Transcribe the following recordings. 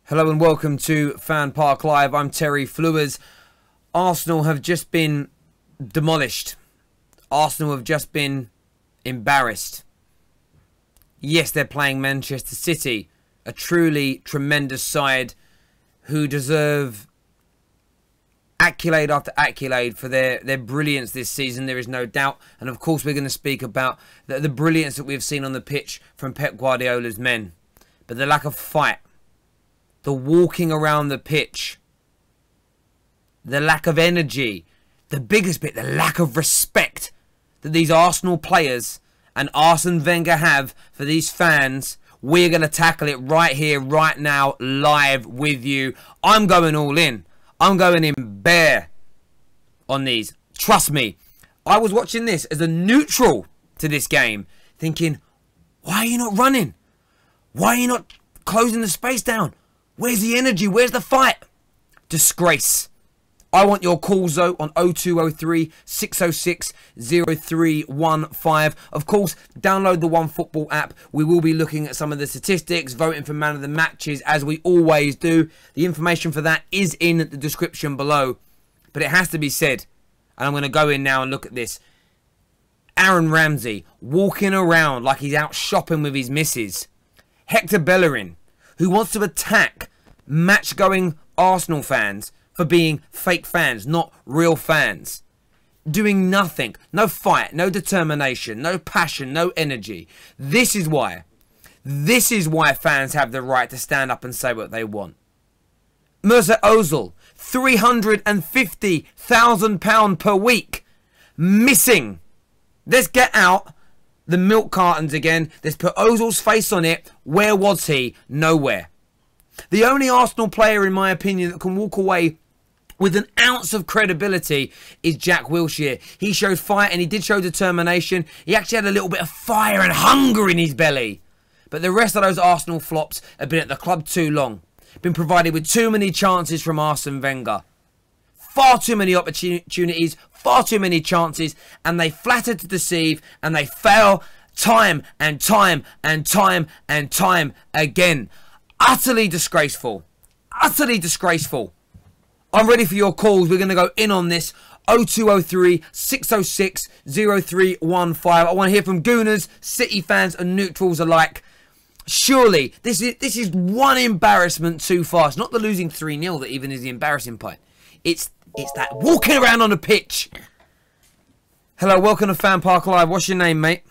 Hello and welcome to FanPark Live. I'm Terry Flewers. Arsenal have just been demolished. Arsenal have just been embarrassed. Yes, they're playing Manchester City, a truly tremendous side who deserve accolade after accolade for their brilliance this season. There is no doubt. And of course, we're going to speak about the brilliance that we've seen on the pitch from Pep Guardiola's men. But the lack of fight, the walking around the pitch, the lack of energy, the biggest bit, the lack of respect that these Arsenal players and Arsene Wenger have for these fans. We're going to tackle it right here, right now, live with you. I'm going all in. I'm going in bare on these. Trust me. I was watching this as a neutral to this game, thinking, why are you not running? Why are you not closing the space down? Where's the energy? Where's the fight? Disgrace. I want your calls though on 0203 606 0315. Of course, download the OneFootball app. We will be looking at some of the statistics, voting for man of the matches as we always do. The information for that is in the description below. But it has to be said, and I'm going to go in now and look at this. Aaron Ramsey walking around like he's out shopping with his missus. Hector Bellerin, who wants to attack match-going Arsenal fans for being fake fans, not real fans. Doing nothing. No fight, no determination, no passion, no energy. This is why fans have the right to stand up and say what they want. Mesut Ozil, £350,000 per week. Missing. Let's get out the milk cartons again. Let's put Ozil's face on it. Where was he? Nowhere. The only Arsenal player, in my opinion, that can walk away with an ounce of credibility is Jack Wilshere. He showed fight and he did show determination. He actually had a little bit of fire and hunger in his belly. But the rest of those Arsenal flops have been at the club too long. Been provided with too many chances from Arsene Wenger. Far too many opportunities, far too many chances, and they flatter to deceive, and they fail time and time and time and time again. Utterly disgraceful. Utterly disgraceful. I'm ready for your calls. We're going to go in on this. 0203 606 0315. I want to hear from Gooners, City fans and neutrals alike. Surely, this is one embarrassment too far. It's not the losing 3-0 that even is the embarrassing part. It's that walking around on the pitch. Hello, welcome to FanPark Live. What's your name, mate?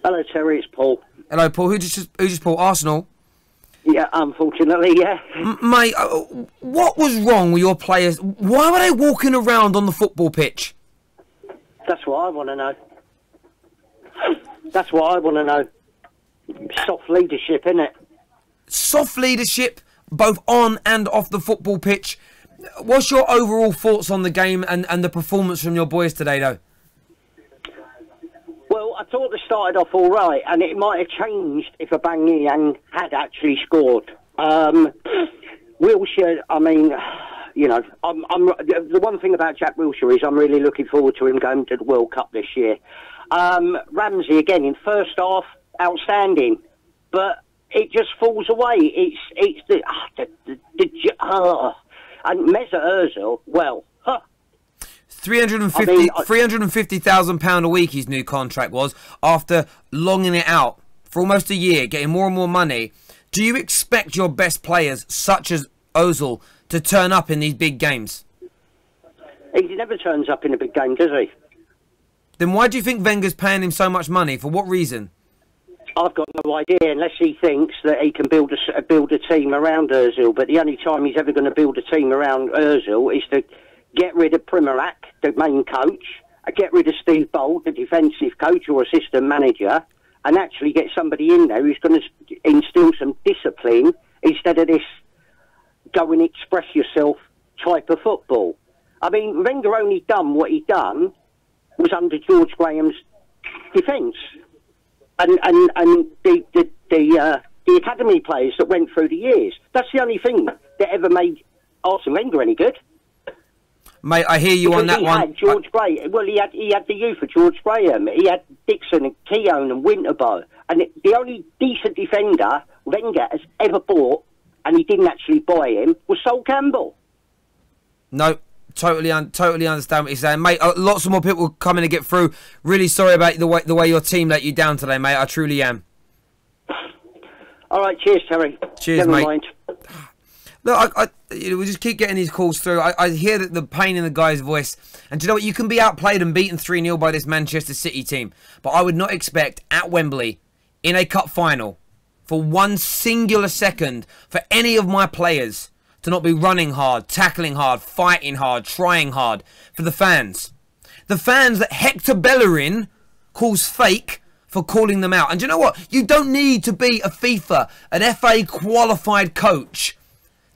Hello, Terry. It's Paul. Hello, Paul. Who just Paul? Arsenal? Yeah, unfortunately, yeah. Mate, what was wrong with your players? Why were they walking around on the football pitch? That's what I want to know. That's what I want to know. Soft leadership, innit? Soft leadership, both on and off the football pitch. What's your overall thoughts on the game and the performance from your boys today, though? Well, I thought they started off all right, and it might have changed if Aubameyang had actually scored. Wilshere, I mean, you know, the one thing about Jack Wilshere is I'm really looking forward to him going to the World Cup this year. Ramsey, again, in first half, outstanding, but it just falls away. And Mesut Ozil, well, £350,000 a week his new contract was, after longing it out for almost a year, getting more and more money. Do you expect your best players, such as Ozil, to turn up in these big games? He never turns up in a big game, does he? Then why do you think Wenger's paying him so much money? For what reason? I've got no idea, unless he thinks that he can build a team around Ozil. But the only time he's ever going to build a team around Ozil is to get rid of Primorac, the main coach, get rid of Steve Bold, the defensive coach or assistant manager, and actually get somebody in there who's going to instill some discipline instead of this go and express yourself type of football. I mean, Wenger only done what he done was under George Graham's defence. And the academy players that went through the years. That's the only thing that ever made Arsene Wenger any good. Mate, I hear you on that one. He had George Graham. Well, he had the youth of George Graham. He had Dixon and Keown and Winterbow. And the only decent defender Wenger has ever bought and he didn't actually buy him, was Sol Campbell. No, totally understand what you're saying, mate. Lots of more people coming to get through. Really sorry about the way your team let you down today, mate. I truly am. All right, cheers, Terry. Cheers, Never mate. mind. Look, we just keep getting these calls through. I hear the pain in the guy's voice. And do you know what? You can be outplayed and beaten 3-0 by this Manchester City team. But I would not expect at Wembley, in a cup final, for one singular second, for any of my players to not be running hard, tackling hard, fighting hard, trying hard. For the fans. The fans that Hector Bellerin calls fake for calling them out. And do you know what? You don't need to be a FIFA, an FA qualified coach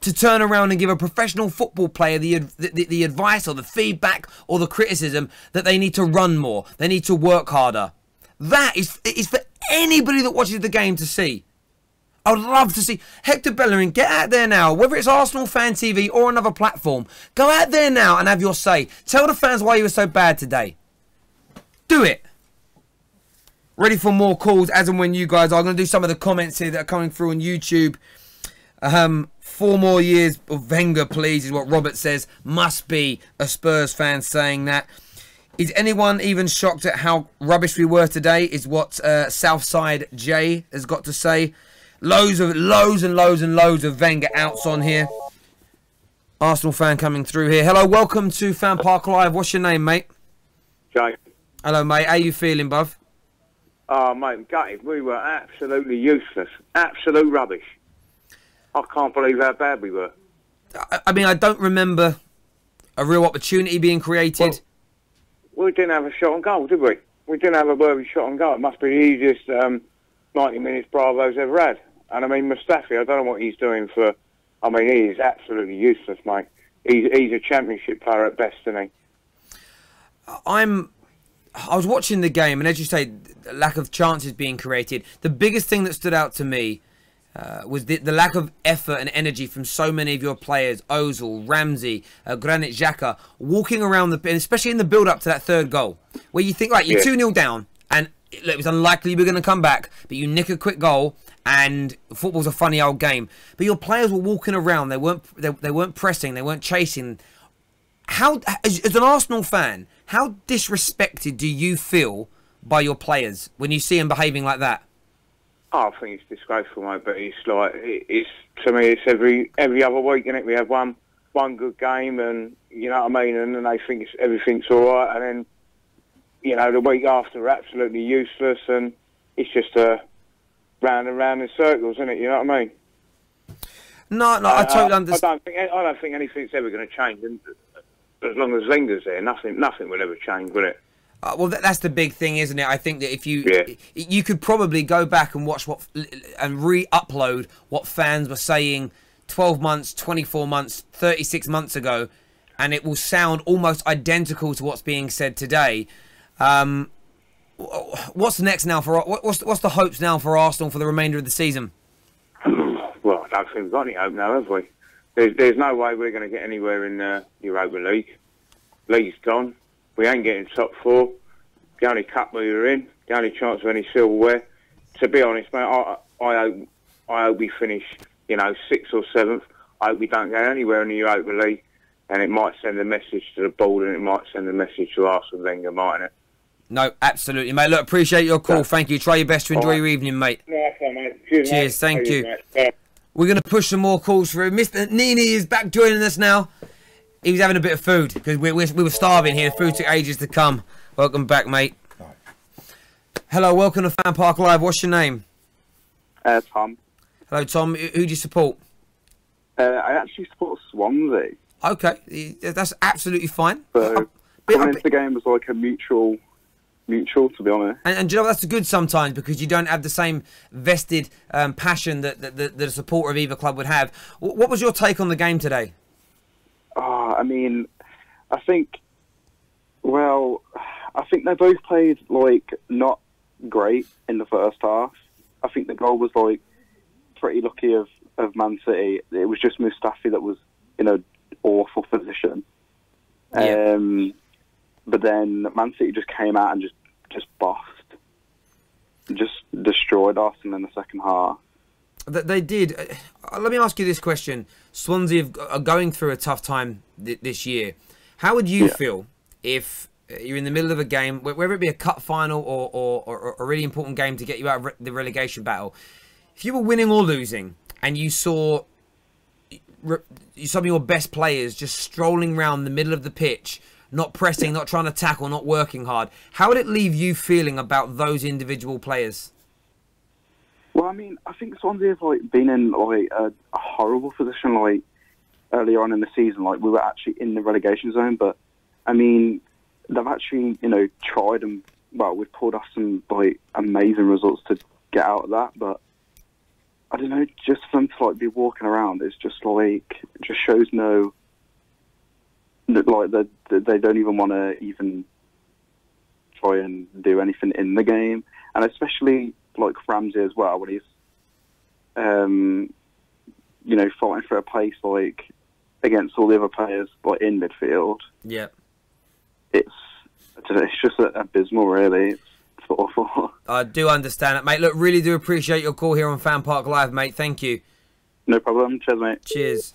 to turn around and give a professional football player the advice or the feedback or the criticism that they need to run more, they need to work harder. That is for anybody that watches the game to see. I would love to see Hector Bellerin get out there now, whether it's Arsenal Fan TV or another platform. Go out there now and have your say. Tell the fans why you were so bad today. Do it. Ready for more calls as and when you guys are. I'm going to do some of the comments here that are coming through on YouTube. 4 more years of Wenger, please, is what Robert says. Must be a Spurs fan saying that. Is anyone even shocked at how rubbish we were today, is what Southside Jay has got to say. Loads and loads of Wenger outs on here. Arsenal fan coming through here. Hello, welcome to FanPark Live. What's your name, mate? Jay. Hello, mate. How you feeling, bruv? Oh, mate, gutted. We were absolutely useless. Absolute rubbish. I can't believe how bad we were. I mean, I don't remember a real opportunity being created. Well, we didn't have a shot on goal, did we? We didn't have a worthy shot on goal. It must be the easiest 90 minutes Bravo's ever had. And I mean, Mustafi, I don't know what he's doing for... I mean, he is absolutely useless, mate. He's a championship player at best, isn't he? I was watching the game, and as you say, lack of chances being created. The biggest thing that stood out to me was the lack of effort and energy from so many of your players, Ozil, Ramsey, Granit Xhaka, walking around the, especially in the build-up to that third goal, where you think, right, you're 2-0 down, and it was unlikely you were going to come back, but you nick a quick goal, and football's a funny old game. But your players were walking around, they weren't pressing, they weren't chasing. How, as an Arsenal fan, how disrespected do you feel by your players when you see them behaving like that? Oh, I think it's disgraceful, mate. But it's like to me, it's every other week, isn't it? We have one good game, and you know what I mean. And then they think everything's all right, and then you know the week after we're absolutely useless, and it's just round and round in circles, isn't it? You know what I mean? No, I totally understand. I don't think anything's ever going to change, and as long as Wenger's there, nothing will ever change, will it? Well, that's the big thing, isn't it? I think that if you could probably go back and watch and re-upload what fans were saying 12 months, 24 months, 36 months ago, and it will sound almost identical to what's being said today. What's next now for what's the hopes now for Arsenal for the remainder of the season? Well, I don't think we've got any hope now, have we? There's no way we're going to get anywhere in the Europa League. League's gone. We ain't getting top 4. The only cup we were in, the only chance of any silverware. To be honest, mate, I hope we finish, 6th or 7th. I hope we don't go anywhere in the Europa League, and it might send a message to the board, and it might send a message to Arsene Wenger, mightn't it? No, absolutely, mate. Look, appreciate your call. Thank you. Try your best to enjoy your evening, mate. No, fine, mate. Cheers, mate. Thank you. We're going to push some more calls through. Mr. Nini is back joining us now. He was having a bit of food because we were starving here. The food took ages to come. Welcome back, mate. Hello, welcome to FanPark Live. What's your name? Tom. Hello, Tom. Who do you support? I actually support Swansea. Okay, that's absolutely fine. So coming into the game was like a mutual, to be honest. And do you know that's good sometimes because you don't have the same vested passion that a supporter of either club would have. What was your take on the game today? I mean, I think they both played like not great in the first half. I think the goal was like pretty lucky of Man City. It was just Mustafi that was in an awful position. Yeah. But then Man City just came out and just bossed. Just destroyed Arsenal in the second half. They did. let me ask you this question. Swansea are going through a tough time this year. How would you feel if you're in the middle of a game, whether it be a cup final or a really important game to get you out of the relegation battle, if you were winning or losing and you saw some of your best players just strolling around the middle of the pitch, not pressing, not trying to tackle, not working hard, how would it leave you feeling about those individual players? Well, I mean, I think Swansea have been in a horrible position earlier on in the season. We were actually in the relegation zone, but I mean, they've actually tried and we've pulled off some amazing results to get out of that. But I don't know, just for them to be walking around, it's just just shows no that they don't even want to even try and do anything in the game, and especially Ramsey as well, when he's fighting for a place against all the other players in midfield. Yeah, it's just abysmal, really. It's awful. I do understand it, mate. Look, really do appreciate your call here on FanPark Live, mate. Thank you. No problem. Cheers, mate. Cheers.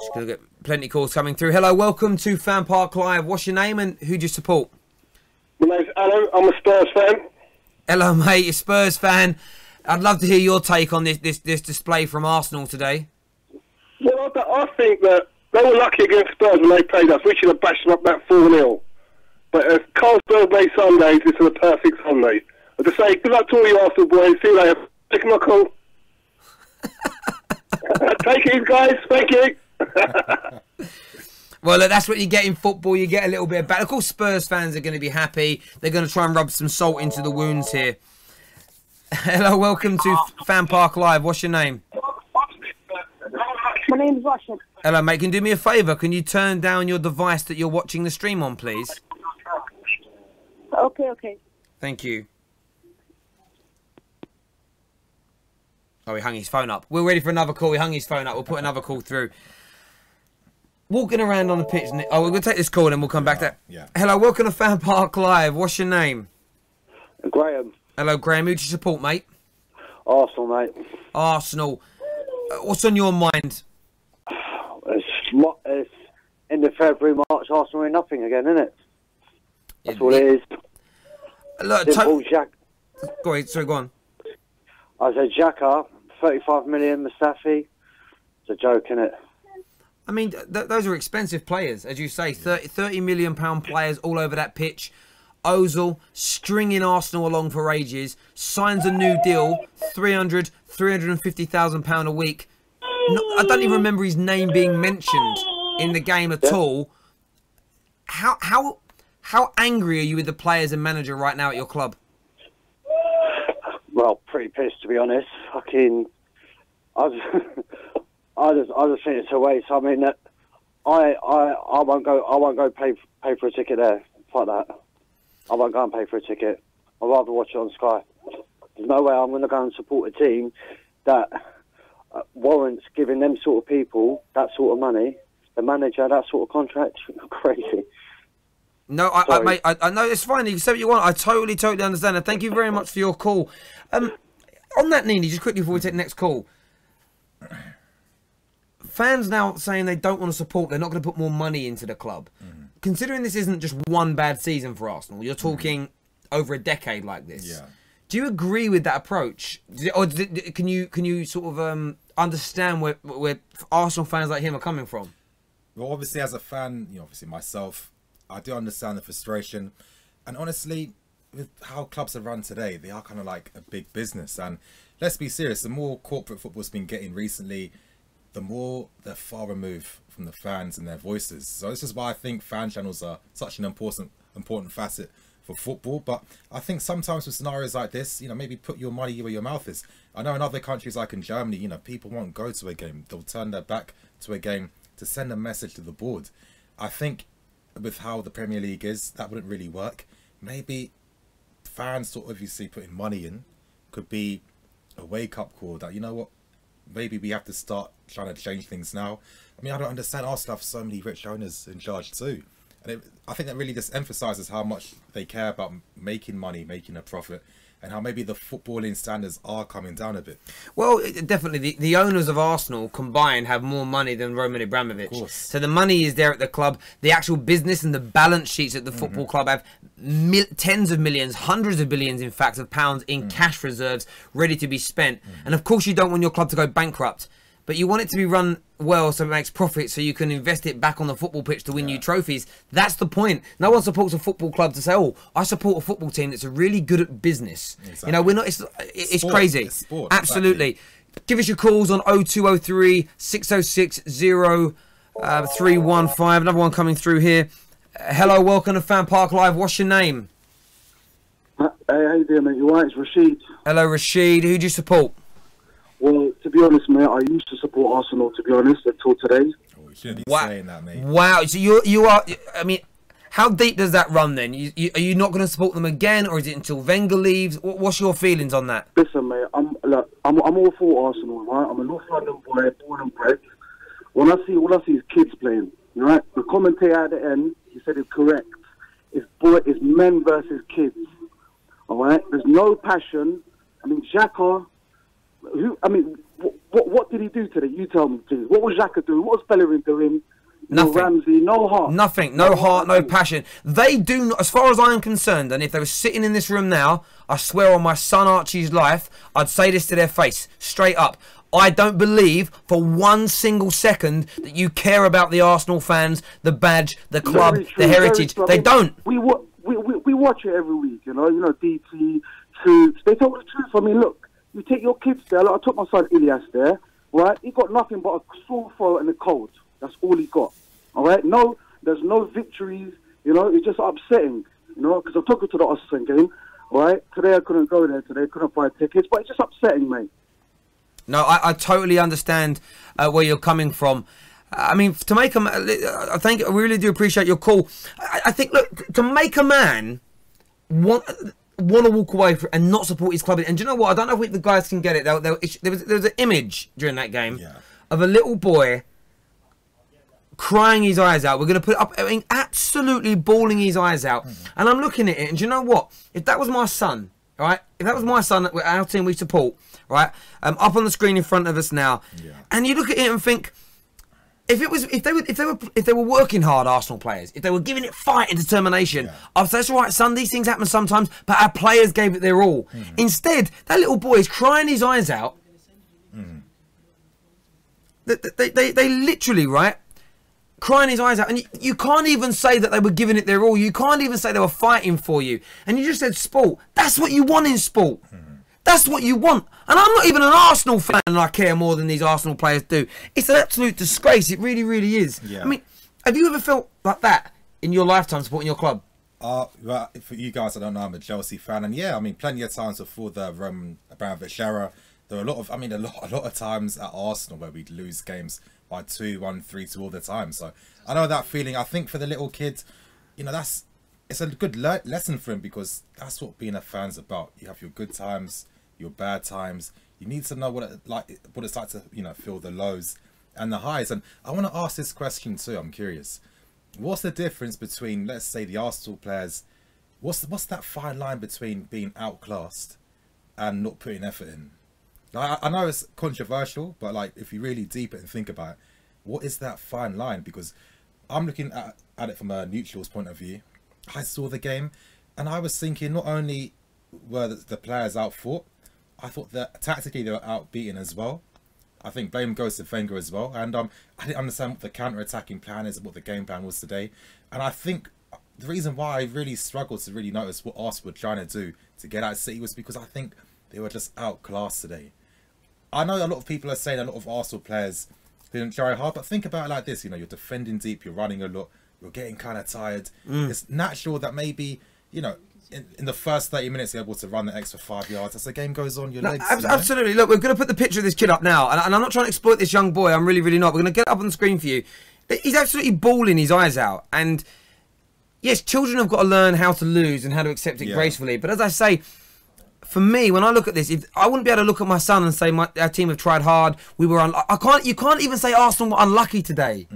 Just gonna get plenty of calls coming through. Hello, welcome to FanPark Live. What's your name and who do you support? My name's Alan. I'm a Spurs fan. Hello, mate. You're a Spurs fan. I'd love to hear your take on this display from Arsenal today. Well, I think that they were lucky against Spurs when they played us. We should have bashed them up about 4-0. But if Carl Spurs play Sundays, this is a perfect Sunday. I just say, good luck to all you Arsenal boys. See you later. Take my call. Take it, guys. Thank you. Well, look, that's what you get in football. You get a little bit of battle. Of course, Spurs fans are going to be happy. They're going to try and rub some salt into the wounds here. Hello, welcome to FanPark Live. What's your name? My name's Russian. Hello, mate. Can you do me a favour? Can you turn down your device that you're watching the stream on, please? Okay. Thank you. Oh, he hung his phone up. We're ready for another call. He hung his phone up. We'll put another call through. Walking around on the pitch. Oh, we're going to take this call and then we'll come back to... Yeah. Hello, welcome to FanPark Live. What's your name? Graham. Hello, Graham. Who do you support, mate? Arsenal, mate. Arsenal. What's on your mind? It's end of February, March, Arsenal are nothing again, isn't it? That's what it is. Look, go ahead, sorry, go on. I said Xhaka, 35 million, Mustafi. It's a joke, isn't it? I mean, those are expensive players, as you say. 30 million pound players all over that pitch. Ozil stringing Arsenal along for ages. Signs a new deal, 350,000 pound a week. I don't even remember his name being mentioned in the game at all. How angry are you with the players and manager right now at your club? Well, pretty pissed, to be honest. I just think it's a waste. I mean, I won't go pay for a ticket there. Fuck that. I won't go and pay for a ticket. I'd rather watch it on Sky. There's no way I'm going to go and support a team that warrants giving them sort of people that sort of money, the manager that sort of contract. Crazy. No, mate, I know it's fine. You can say what you want. I totally understand. And thank you very much for your call. On that, Nini, just quickly before we take the next call. Fans now saying they don't want to support, they're not going to put more money into the club. Considering this isn't just one bad season for Arsenal, you're talking over a decade like this. Yeah. Do you agree with that approach? Or can you sort of understand where Arsenal fans like him are coming from? Well, obviously, as a fan, obviously myself, I do understand the frustration. And honestly, with how clubs are run today, they are kind of like a big business. And let's be serious, the more corporate football's been getting recently, the more they're far removed from the fans and their voices. So this is why I think fan channels are such an important facet for football. But I think sometimes with scenarios like this, maybe put your money where your mouth is. I know in other countries like in Germany, people won't go to a game. They'll turn their back to a game to send a message to the board. I think with how the Premier League is, that wouldn't really work. Maybe fans sort of obviously putting money in could be a wake-up call that, maybe we have to start trying to change things now. I mean, I don't understand. Arsenal have so many rich owners in charge too. And I think that really just emphasises how much they care about making money, making a profit. and how maybe the footballing standards are coming down a bit. Well, definitely. The owners of Arsenal combined have more money than Roman Abramovich. Of course. So the money is there at the club. The actual business and the balance sheets at the football club have tens of millions, hundreds of billions, in fact, of pounds in cash reserves ready to be spent. And of course, you don't want your club to go bankrupt, but you want it to be run well so it makes profit, so you can invest it back on the football pitch to win you trophies. That's the point. No one supports a football club to say, oh, I support a football team that's really good at business. Exactly. You know, we're not. It's Sport. crazy. It's sport, Absolutely. exactly. Give us your calls on 0203 606 0315. Another one coming through here. Hello, welcome to FanPark Live. What's your name? Hey, how you doing, mate? You alright? It's Rashid. Hello, Rashid. Who do you support? Well, to be honest, mate, I used to support Arsenal, to be honest, until today. Oh, you shouldn't be Wow. saying that, mate. Wow. So you are. I mean, how deep does that run then? Are you not going to support them again, or is it until Wenger leaves? What's your feelings on that? Listen, mate, I'm all for Arsenal, right? I'm a North London boy, born and bred. All I see is kids playing, right? The commentator at the end, he said it correct. It's men versus kids, all right? There's no passion. I mean, Xhaka, what did he do today? You tell me, please. What was Xhaka doing? What was Bellerin doing? Nothing. No Ramsey, no heart. Nothing. No heart, no passion. They do not, as far as I am concerned, and if they were sitting in this room now, I swear on my son Archie's life, I'd say this to their face, straight up. I don't believe for one single second that you care about the Arsenal fans, the badge, the club, the heritage. They don't. We watch it every week, you know, DT, Troops. They tell the truth. I mean, look, you take your kids there. Like I took my son Ilias there, right? He got nothing but a sore throat and a cold. That's all he got. All right? No, there's no victories. You know, it's just upsetting. You know, because I'm talking to the Arsene game. All right? Today I couldn't go there. Today I couldn't buy tickets. But it's just upsetting, mate. No, I totally understand where you're coming from. I mean, to make I really do appreciate your call. I think, look, to make a man want to walk away and not support his club. And do you know what? I don't know if the guys can get it. There was an image during that game of a little boy crying his eyes out. We're going to put it up, I mean, absolutely bawling his eyes out. And I'm looking at it, and do you know what? If that was my son, right? If that was my son, our team we support, right? Up on the screen in front of us now, and you look at it and think, if they were working hard, Arsenal players, if they were giving it fight and determination, I'd say, it's all right, son, these things happen sometimes, but our players gave it their all. Instead, that little boy is crying his eyes out. They literally, right, crying his eyes out, and you can't even say that they were giving it their all. You can't even say they were fighting for you. And you just said sport. That's what you want in sport. That's what you want. And I'm not even an Arsenal fan, and I care more than these Arsenal players do. It's an absolute disgrace. It really, really is. I mean, have you ever felt like that in your lifetime supporting your club? Well, for you guys, I don't know, I'm a Chelsea fan, and I mean, plenty of times before the Abramovich era, there were a lot of times at Arsenal where we'd lose games by 2-1, 3-2 all the time. So I know that feeling. I think for the little kids, you know, it's a good lesson for him, because that's what being a fan's about. You have your good times, your bad times. You need to know what it's like to, you know, feel the lows and the highs. And I want to ask this question too. I'm curious. What's the difference between, let's say, the Arsenal players? What's that fine line between being outclassed and not putting effort in? Like, I know it's controversial, but like, if you really deep it and think about it, what is that fine line? Because I'm looking at it from a neutral's point of view. I saw the game, and I was thinking not only were the players outfought, I thought that tactically they were outbeaten as well. I think blame goes to Wenger as well. And I didn't understand what the counter-attacking plan is, what the game plan was today. And I think the reason why I really struggled to really notice what Arsenal were trying to do to get out City was because I think they were just outclassed today. I know a lot of people are saying a lot of Arsenal players didn't try hard, but think about it like this. You know, you're defending deep, you're running a lot, you're getting kind of tired. It's natural that maybe, you know, in the first 30 minutes you're able to run the extra 5 yards. As the game goes on, your legs... Absolutely. You know? Look, we're going to put the picture of this kid up now, and I'm not trying to exploit this young boy. I'm really, really not. We're going to get it up on the screen for you. He's absolutely bawling his eyes out. And yes, children have got to learn how to lose and how to accept it gracefully. But as I say, for me, when I look at this, I wouldn't be able to look at my son and say our team have tried hard. We were you can't even say Arsenal were unlucky today.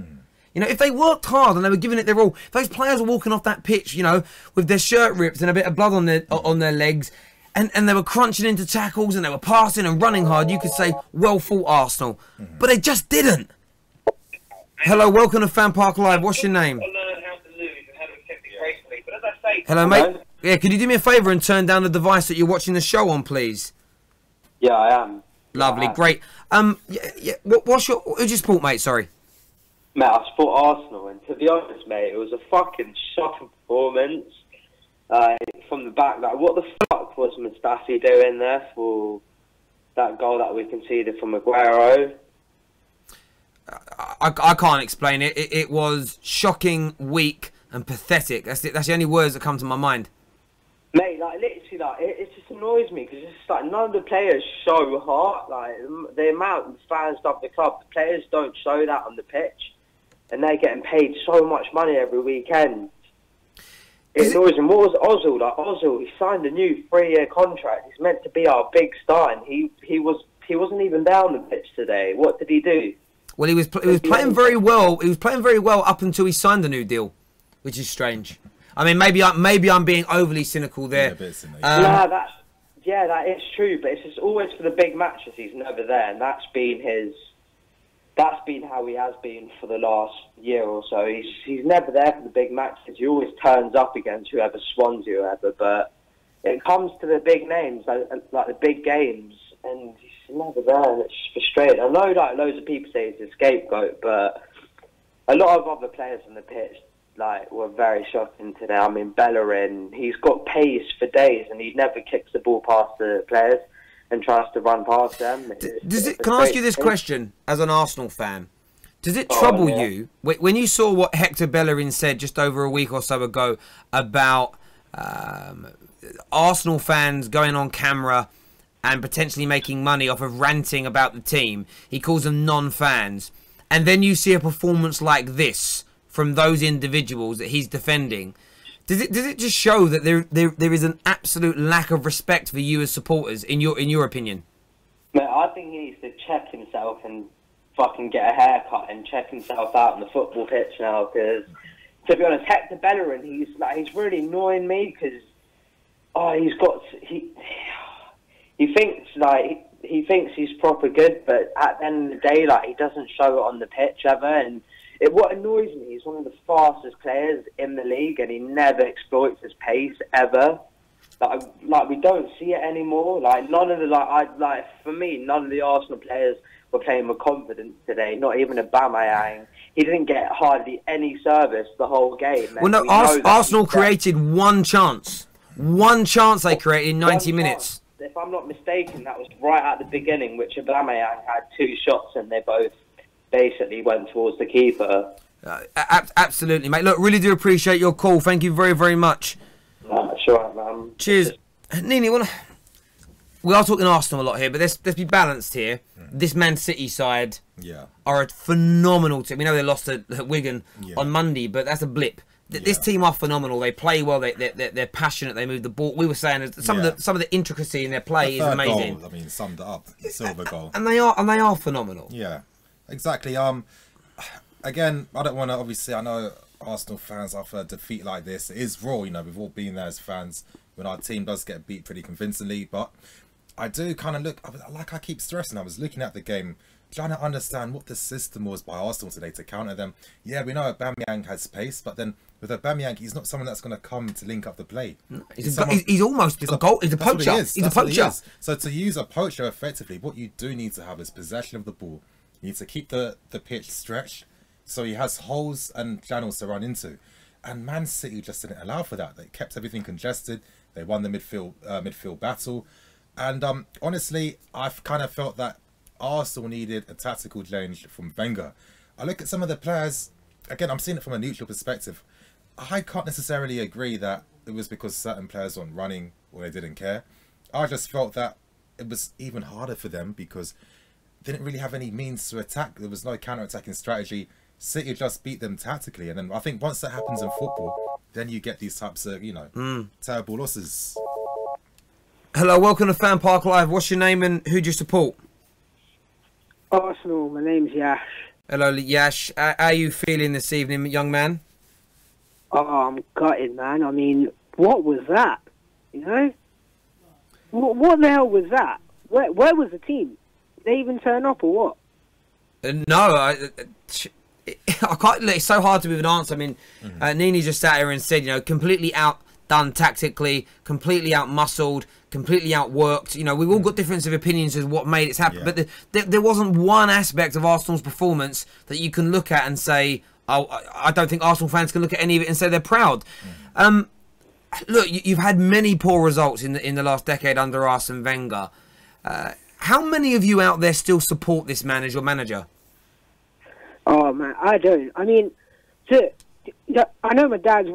You know, if they worked hard and they were giving it their all, if those players were walking off that pitch, you know, with their shirt ripped and a bit of blood on their legs, and they were crunching into tackles and they were passing and running hard, you could say, well fought Arsenal. But they just didn't. Hello, welcome to FanPark Live. What's your name? Hello, mate. Yeah, could you do me a favour and turn down the device that you're watching the show on, please? Yeah, I am. Lovely, great. Who's your support, mate? Sorry. Mate, I support Arsenal, and to be honest, mate, it was a fucking shocking performance. From the back, like, what the fuck was Mustafi doing there for that goal that we conceded from Aguero? I can't explain it. It was shocking, weak, and pathetic. That's the only words that come to my mind. Mate, like, literally, like, it just annoys me because it's just like none of the players show heart. Like, the amount of fans love the club, the players don't show that on the pitch, and they're getting paid so much money every weekend. It annoys him. What was Ozil? Like, Ozil, he signed a new 3-year contract. He's meant to be our big star, and he wasn't even down the pitch today. What did he do? Well, he was playing very well. He was playing very well up until he signed the new deal, which is strange. I mean, maybe I'm being overly cynical there. That is true. But it's just always for the big matches he's never there, and that's been how he has been for the last year or so. He's never there for the big matches. He always turns up against whoever, Swansea or whoever. But it comes to the big names, like the big games, and he's never there, and it's frustrating. I know, like, loads of people say he's a scapegoat, but a lot of other players on the pitch, like, were very shocking today. I mean, Bellerin, he's got pace for days, and he never kicks the ball past the players and tries to run past them. Can I ask you this question as an Arsenal fan? Does it trouble you when you saw what Hector Bellerin said just over a week or so ago about Arsenal fans going on camera and potentially making money off of ranting about the team? He calls them non-fans. And then you see a performance like this from those individuals that he's defending. Does it just show that there is an absolute lack of respect for you as supporters, in your opinion? Mate, I think he needs to check himself and fucking get a haircut and check himself out on the football pitch now. Because, to be honest, Hector Bellerin, he's really annoying me because he thinks he's proper good, but at the end of the day, like, he doesn't show it on the pitch ever. And what annoys me, he's one of the fastest players in the league, and he never exploits his pace ever. Like we don't see it anymore. Like, none of the for me, none of the Arsenal players were playing with confidence today. Not even Aubameyang. He didn't get hardly any service the whole game. Well, no, Arsenal created one chance. One chance they created in 90 minutes. If I'm not mistaken, that was right at the beginning, which Aubameyang had 2 shots, and they both basically went towards the keeper. Absolutely, mate. Look, really do appreciate your call. Thank you very, very much. Sure, man. Cheers. Nini, we are talking Arsenal a lot here, but let's be balanced here. This Man City side are a phenomenal team. We know they lost to Wigan on Monday, but that's a blip. This team are phenomenal. They play well. They're passionate. They move the ball. We were saying some of the intricacy in their play is amazing. Goal, I mean, summed it up. The silver goal. And they are phenomenal. Yeah, exactly. Again, I don't want to. Obviously, I know Arsenal fans after a defeat like this, it is raw. You know, we've all been there as fans when our team does get beat pretty convincingly. But I do kind of look, like I keep stressing. I was looking at the game, trying to understand what the system was by Arsenal today to counter them. Yeah, we know Aubameyang has pace, but then with Aubameyang, he's not someone that's going to come to link up the play. He's a poacher. He's a poacher. So to use a poacher effectively, what you do need to have is possession of the ball. You need to keep the pitch stretched so he has holes and channels to run into. And Man City just didn't allow for that. They kept everything congested. They won the midfield battle. And honestly, I've kind of felt that Arsenal needed a tactical change from Wenger. I look at some of the players, again, I'm seeing it from a neutral perspective. I can't necessarily agree that it was because certain players weren't running or they didn't care. I just felt that it was even harder for them because they didn't really have any means to attack. There was no counter-attacking strategy. City just beat them tactically. And then I think once that happens in football, then you get these types of, terrible losses. Hello, welcome to FanPark Live. What's your name and who do you support? Arsenal, my name's Yash. Hello, Yash. How are you feeling this evening, young man? Oh, I'm gutted, man. I mean, what was that? You know? what the hell was that? Where was the team? Did they even turn up or what? No, I can't. It's so hard to even answer. I mean, Nini just sat here and said, you know, completely outdone tactically, completely out-muscled, completely outworked. You know, we've all got different opinions as what made it happen, but there wasn't one aspect of Arsenal's performance that you can look at and say, oh, I don't think Arsenal fans can look at any of it and say they're proud. Look, you've had many poor results in the last decade under Arsene Wenger. How many of you out there still support this man as your manager? Oh man, I don't. I mean, I know my dad's.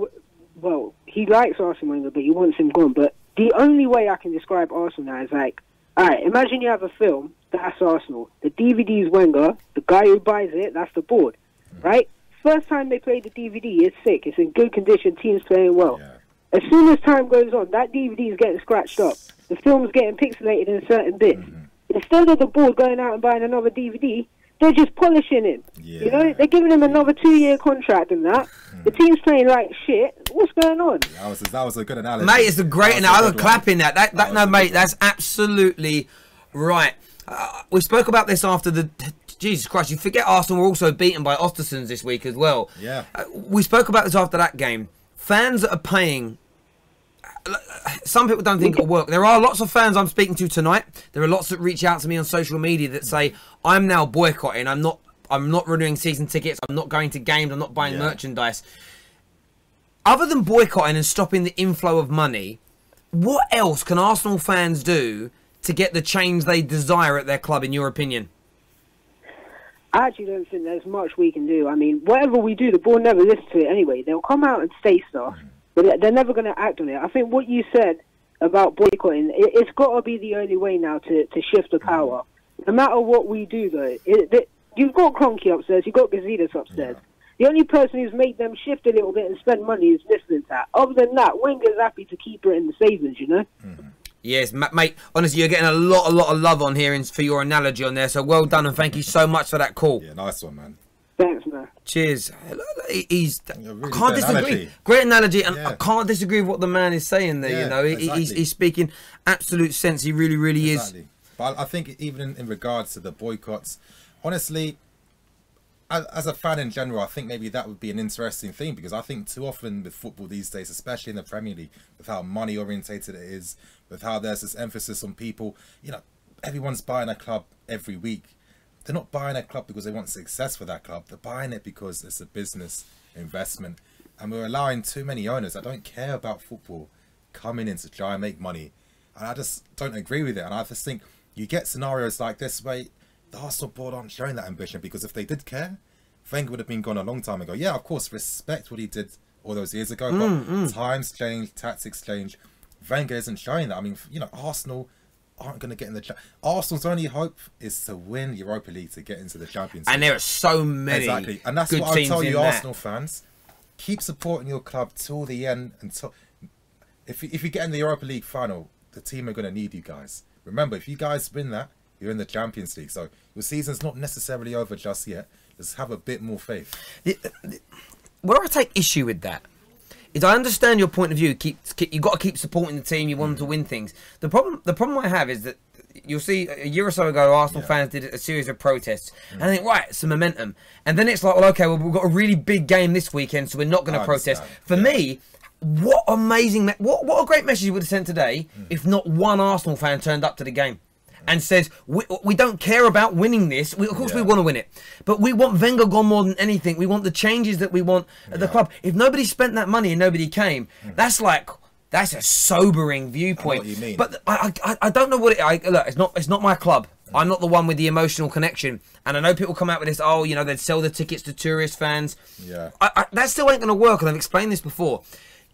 Well, he likes Arsene Wenger, but he wants him gone. But the only way I can describe Arsenal now is like, all right, imagine you have a film that's Arsenal. The DVD is Wenger. The guy who buys it, that's the board, right? First time they play the DVD, it's sick. It's in good condition. Team's playing well. Yeah. As soon as time goes on, that DVD is getting scratched up. The film's getting pixelated in certain bits. Instead of the board going out and buying another DVD, they're just polishing him. You know, they're giving him another 2-year contract and that. The team's playing like shit. What's going on? That was a good analogy. Mate, it's a great analogy. I was clapping that. No, mate, that's absolutely right. We spoke about this after the... Jesus Christ, you forget Arsenal were also beaten by Östersunds this week as well. Yeah. We spoke about this after that game. Fans that are paying... Some people don't think it'll work. There are lots of fans I'm speaking to tonight. There are lots that reach out to me on social media that say, I'm now boycotting. I'm not renewing season tickets. I'm not going to games. I'm not buying merchandise. Other than boycotting and stopping the inflow of money, what else can Arsenal fans do to get the change they desire at their club, in your opinion? I actually don't think there's much we can do. I mean, whatever we do, the board never listens to it anyway. They'll come out and say stuff, but they're never going to act on it. I think what you said about boycotting, it's got to be the only way now to shift the power. No matter what we do, though, you've got Kroenke upstairs, you've got Gazidis upstairs. The only person who's made them shift a little bit and spend money is Mislintat. Other than that, Wenger's happy to keep her in the savings, you know? Yes, mate, honestly, you're getting a lot of love on here for your analogy on there, so well done and thank you so much for that call. Yeah, nice one, man. Thanks, man. Cheers. Really I can't disagree. Analogy. Great analogy, and I can't disagree with what the man is saying there, you know. Exactly. He's speaking absolute sense. He really is. But I think even in regards to the boycotts, honestly, as a fan in general, I think maybe that would be an interesting thing, because I think too often with football these days, especially in the Premier League, with how money orientated it is, with how there's this emphasis on people, you know, everyone's buying a club every week. They're not buying a club because they want success for that club. They're buying it because it's a business investment. And we're allowing too many owners that don't care about football coming in to try and make money. And I just don't agree with it. And I just think you get scenarios like this where the Arsenal board aren't showing that ambition, because if they did care, Wenger would have been gone a long time ago. Yeah, of course, respect what he did all those years ago, but times change, tactics change. Wenger isn't showing that. I mean, you know, Arsenal aren't going to get in the... Arsenal's only hope is to win Europa League to get into the Champions League. And there are so many and that's good what I tell you, that. Arsenal fans. Keep supporting your club till the end. Until if you get in the Europa League final, the team are going to need you guys. Remember, if you guys win that, you're in the Champions League. So your season's not necessarily over just yet. Just have a bit more faith. Where I take issue with that is, I understand your point of view. You got to keep supporting the team. You want them to win things. The problem I have is that you'll see a year or so ago, Arsenal fans did a series of protests, and I think, right, some momentum, and then it's like, well, okay, well, we've got a really big game this weekend, so we're not going to protest. For me, what amazing, what a great message you would have sent today if not one Arsenal fan turned up to the game and says, we don't care about winning this. Of course we want to win it, but we want Wenger gone more than anything. We want the changes that we want at the club. If nobody spent that money and nobody came, that's a sobering viewpoint. I know what you mean. But I don't know what look, it's not my club. I'm not the one with the emotional connection. And I know people come out with this, oh, you know, they'd sell the tickets to tourist fans. Yeah. That still ain't going to work, and I've explained this before.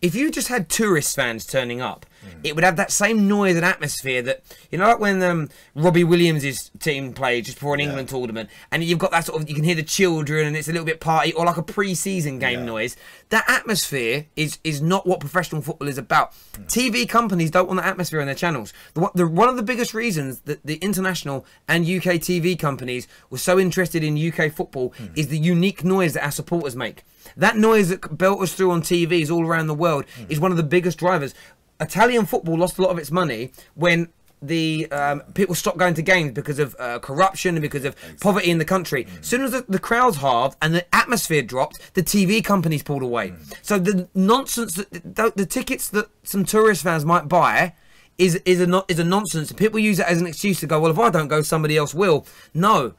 If you just had tourist fans turning up, it would have that same noise and atmosphere that, you know, like when Robbie Williams' team played just before an England tournament, and you've got that sort of, you can hear the children and it's a little bit party, or like a pre-season game noise. That atmosphere is not what professional football is about. TV companies don't want that atmosphere on their channels. One of the biggest reasons that the international and UK TV companies were so interested in UK football is the unique noise that our supporters make. That noise that belters through on TVs all around the world is one of the biggest drivers. Italian football lost a lot of its money when the people stopped going to games because of corruption and because of poverty in the country. As soon as the crowds halved and the atmosphere dropped, the TV companies pulled away. So the nonsense that the tickets that some tourist fans might buy is a nonsense. People use it as an excuse to go, well, if I don't go, somebody else will. No.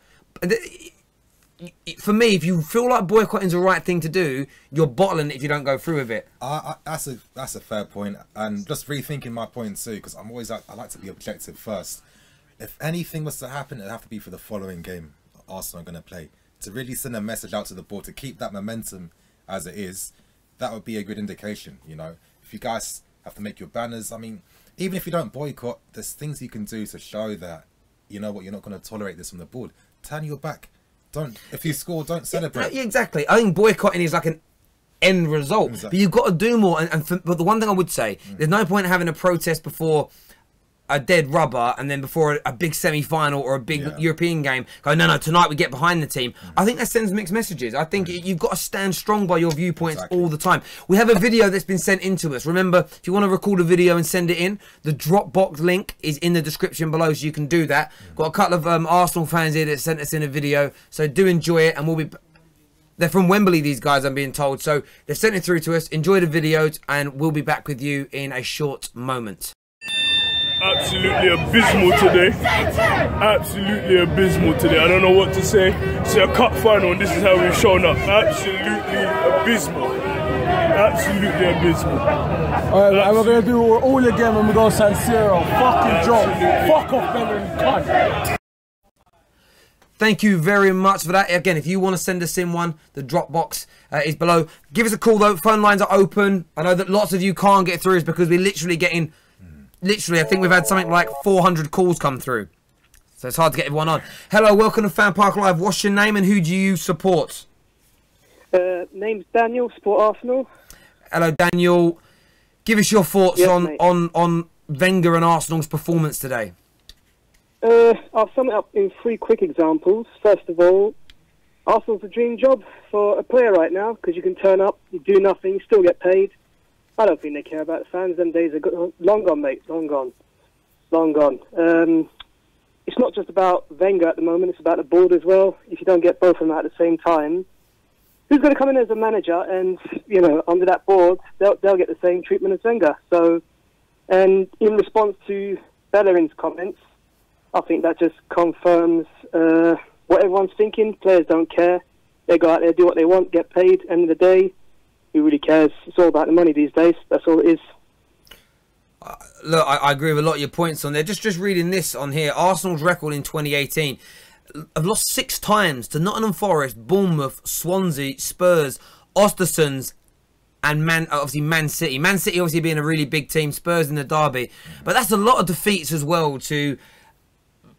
For me, if you feel like boycotting is the right thing to do, you're bottling it if you don't go through with it. That's a fair point, and just rethinking my point too, because I like to be objective first. If anything was to happen, it'd have to be for the following game Arsenal are going to play, to really send a message out to the board to keep that momentum as it is. That would be a good indication, you know. If you guys have to make your banners, I mean, even if you don't boycott, there's things you can do to show that, you know what, you're not going to tolerate this from the board. Turn your back. If you score, don't celebrate. Yeah, exactly. I think boycotting is like an end result. Exactly. But you've got to do more. But the one thing I would say, there's no point having a protest before a dead rubber and then before a big semi-final or a big European game go, no, tonight we get behind the team. I think that sends mixed messages. I think you've got to stand strong by your viewpoints all the time. We have a video that's been sent in to us. Remember, if you want to record a video and send it in, the Dropbox link is in the description below, so you can do that. Got a couple of Arsenal fans here that sent us in a video, so do enjoy it, and we'll be... They're from Wembley, these guys, I'm being told, so they've sent it through to us. Enjoy the videos, and we'll be back with you in a short moment. Absolutely abysmal today. Absolutely abysmal today. I don't know what to say. It's a cup final and this is how we've shown up. Absolutely abysmal. Absolutely abysmal. Alright, we're going to do it all again when we go San Siro. Fucking joke. Fuck off, Bellerin, cunt. Thank you very much for that. Again, if you want to send us in one, the Dropbox is below. Give us a call though. Phone lines are open. I know that lots of you can't get through because we're literally getting... Literally, I think we've had something like 400 calls come through. So it's hard to get everyone on. Hello, welcome to FanPark Live. What's your name and who do you support? Name's Daniel, support Arsenal. Hello, Daniel. Give us your thoughts on Wenger and Arsenal's performance today. I'll sum it up in 3 quick examples. First of all, Arsenal's a dream job for a player right now because you can turn up, you do nothing, you still get paid. I don't think they care about the fans. Them days are long gone, mate. Long gone. Long gone. It's not just about Wenger at the moment. It's about the board as well. If you don't get both of them at the same time, who's going to come in as a manager and, you know, under that board, they'll get the same treatment as Wenger. So, and in response to Bellerin's comments, I think that just confirms what everyone's thinking. Players don't care. They go out there, do what they want, get paid. End of the day, who really cares? It's all about the money these days. That's all it is. Look, I agree with a lot of your points on there. Just reading this on here. Arsenal's record in 2018 have lost 6 times to Nottingham Forest, Bournemouth, Swansea, Spurs, Ostersund, and obviously Man City. Man City obviously being a really big team, Spurs in the derby. But that's a lot of defeats as well to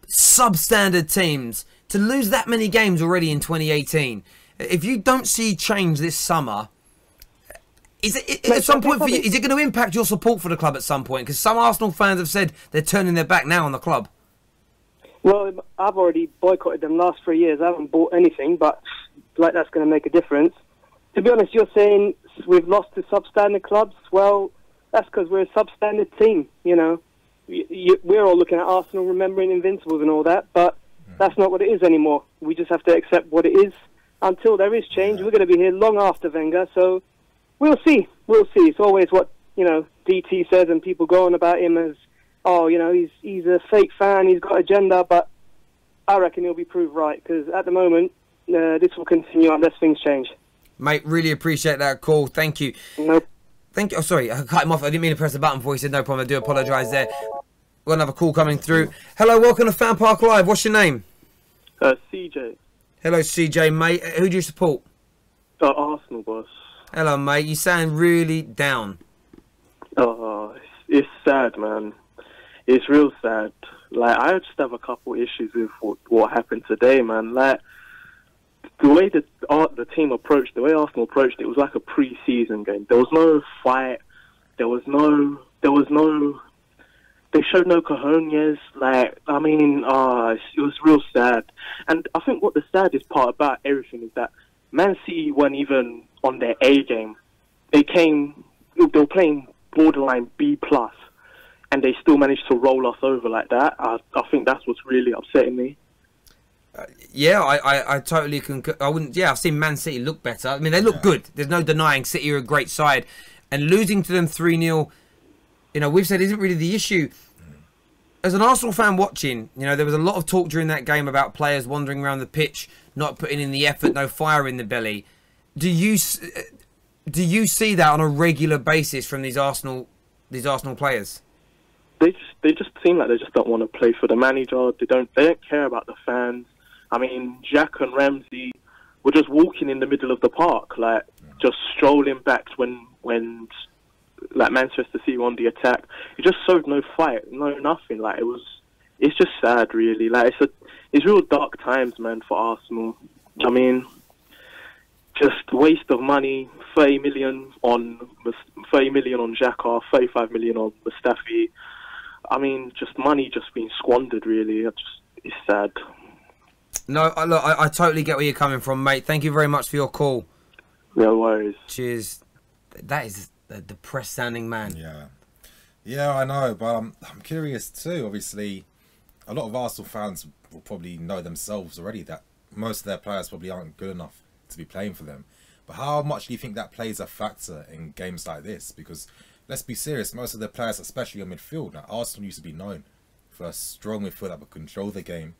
substandard teams. To lose that many games already in 2018. If you don't see change this summer... Is it at some point for you? Is it going to impact your support for the club at some point? Because some Arsenal fans have said they're turning their back now on the club. Well, I've already boycotted them last 3 years. I haven't bought anything, but like that's going to make a difference. To be honest, you're saying we've lost to substandard clubs. Well, that's because we're a substandard team. You know, we're all looking at Arsenal, remembering Invincibles and all that, but that's not what it is anymore. We just have to accept what it is. Until there is change, we're going to be here long after Wenger. So. We'll see. We'll see. It's always what, you know, DT says and people go on about him as, oh, you know, he's a fake fan, he's got agenda, but I reckon he'll be proved right because at the moment, this will continue unless things change. Mate, really appreciate that call. Thank you. Nope. Thank you. Oh, sorry, I cut him off. I didn't mean to press the button before he said no problem. I do apologise there. Got another call coming through. Hello, welcome to FanPark Live. What's your name? CJ. Hello, CJ, mate. Who do you support? Arsenal, boss. Hello, mate. You sound really down. Oh, it's sad, man. It's real sad. Like, I just have a couple issues with what happened today, man. Like, the way the team approached, the way Arsenal approached it was like a pre-season game. There was no fight. They showed no cojones. Like, I mean, it was real sad. And I think what the saddest part about everything is that Man City weren't even on their A game. They were playing borderline B+. and they still managed to roll us over like that. I think that's what's really upsetting me. Yeah, I totally concur. I wouldn't. Yeah, I've seen Man City look better. I mean, they look good. There's no denying City are a great side, and losing to them 3-0, you know, we've said isn't really the issue. As an Arsenal fan watching, you know, there was a lot of talk during that game about players wandering around the pitch, not putting in the effort, no fire in the belly. Do you see that on a regular basis from these Arsenal players? They just seem like they just don't want to play for the manager. They don't care about the fans. I mean, Jack and Ramsey were just walking in the middle of the park, like just strolling back when like Manchester City won the attack. It just showed no fight, no nothing. Like it's just sad, really. Like it's real dark times, man, for Arsenal. I mean, just waste of money. 30 million on Xhaka, 35 million on Mustafi. I mean, just money just being squandered, really. It's sad. No, look, I totally get where you're coming from, mate. Thank you very much for your call. No worries. Cheers. That is a depressed sounding man. Yeah, I know, but I'm curious too. Obviously, a lot of Arsenal fans will probably know themselves already that most of their players probably aren't good enough to be playing for them. But how much do you think that plays a factor in games like this? Because let's be serious, most of the players, especially on midfield, now Arsenal used to be known for a strong midfield that would control the game